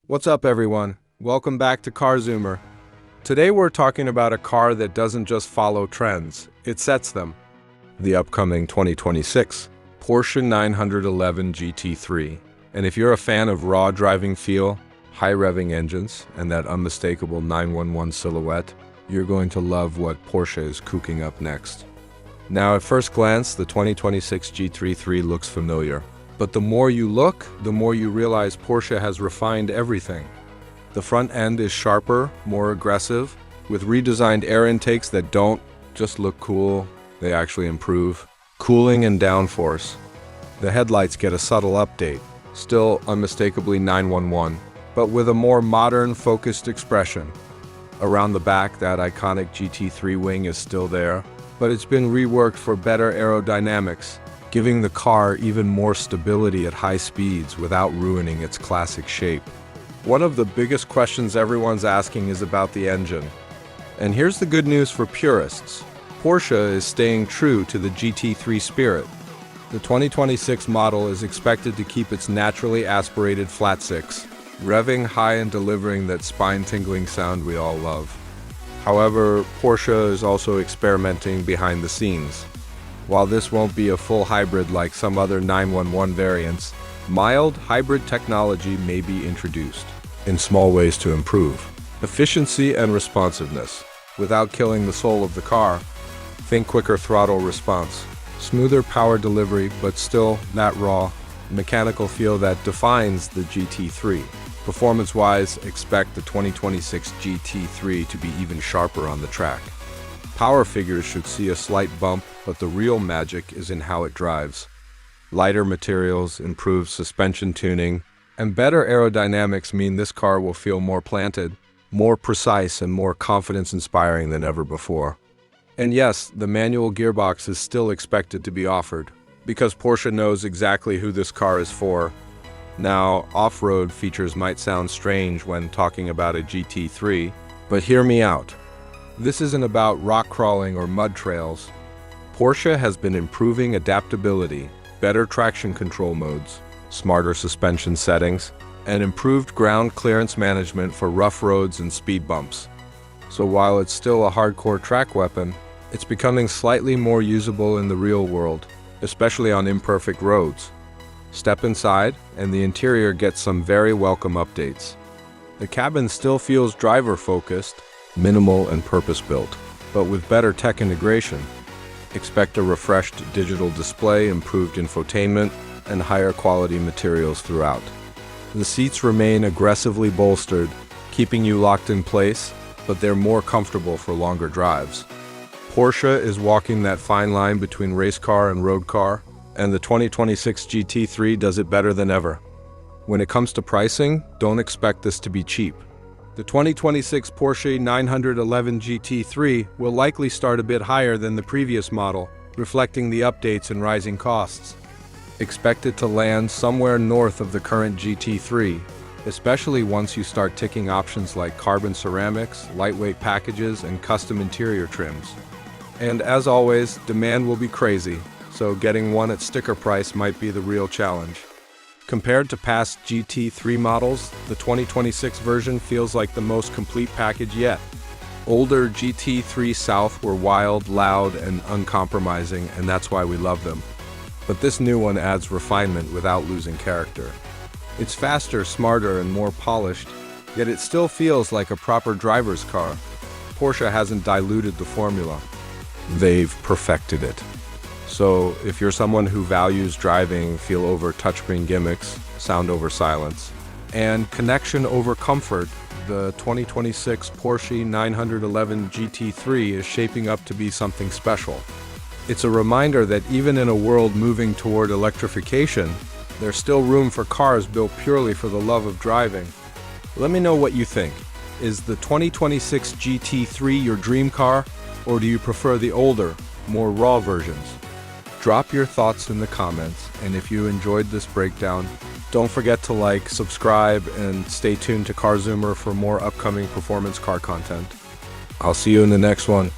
What's up, everyone? Welcome back to Car Zoomer. Today we're talking about a car that doesn't just follow trends, it sets them. The upcoming 2026 Porsche 911 GT3. And if you're a fan of raw driving feel, high revving engines, and that unmistakable 911 silhouette, you're going to love what Porsche is cooking up next. Now, at first glance, the 2026 GT3 looks familiar. But the more you look, the more you realize Porsche has refined everything. The front end is sharper, more aggressive, with redesigned air intakes that don't just look cool, they actually improve. Cooling and downforce. The headlights get a subtle update, still unmistakably 911, but with a more modern, focused expression. Around the back, that iconic GT3 wing is still there, but it's been reworked for better aerodynamics, giving the car even more stability at high speeds without ruining its classic shape. One of the biggest questions everyone's asking is about the engine. And here's the good news for purists. Porsche is staying true to the GT3 spirit. The 2026 model is expected to keep its naturally aspirated flat six, revving high and delivering that spine-tingling sound we all love. However, Porsche is also experimenting behind the scenes. While this won't be a full hybrid like some other 911 variants, mild hybrid technology may be introduced in small ways to improve efficiency and responsiveness without killing the soul of the car. Think quicker throttle response, smoother power delivery, but still that raw, mechanical feel that defines the GT3. Performance-wise, expect the 2026 GT3 to be even sharper on the track. Power figures should see a slight bump, but the real magic is in how it drives. Lighter materials, improved suspension tuning, and better aerodynamics mean this car will feel more planted, more precise, and more confidence-inspiring than ever before. And yes, the manual gearbox is still expected to be offered, because Porsche knows exactly who this car is for. Now, off-road features might sound strange when talking about a GT3, but hear me out. This isn't about rock crawling or mud trails. Porsche has been improving adaptability, better traction control modes, smarter suspension settings, and improved ground clearance management for rough roads and speed bumps. So while it's still a hardcore track weapon, it's becoming slightly more usable in the real world, especially on imperfect roads. Step inside, and the interior gets some very welcome updates. The cabin still feels driver-focused, minimal and purpose-built, but with better tech integration. Expect a refreshed digital display, improved infotainment, and higher quality materials throughout. The seats remain aggressively bolstered, keeping you locked in place, but they're more comfortable for longer drives. Porsche is walking that fine line between race car and road car, and the 2026 GT3 does it better than ever. When it comes to pricing, don't expect this to be cheap. The 2026 Porsche 911 GT3 will likely start a bit higher than the previous model, reflecting the updates and rising costs. Expect it to land somewhere north of the current GT3, especially once you start ticking options like carbon ceramics, lightweight packages, and custom interior trims. And as always, demand will be crazy, so getting one at sticker price might be the real challenge. Compared to past GT3 models, the 2026 version feels like the most complete package yet. Older GT3 South were wild, loud, and uncompromising, and that's why we love them. But this new one adds refinement without losing character. It's faster, smarter, and more polished, yet it still feels like a proper driver's car. Porsche hasn't diluted the formula. They've perfected it. So, if you're someone who values driving feel over touchscreen gimmicks, sound over silence, and connection over comfort, the 2026 Porsche 911 GT3 is shaping up to be something special. It's a reminder that even in a world moving toward electrification, there's still room for cars built purely for the love of driving. Let me know what you think. Is the 2026 GT3 your dream car, or do you prefer the older, more raw versions? Drop your thoughts in the comments, and if you enjoyed this breakdown, don't forget to like, subscribe, and stay tuned to Car Zoomer for more upcoming performance car content. I'll see you in the next one.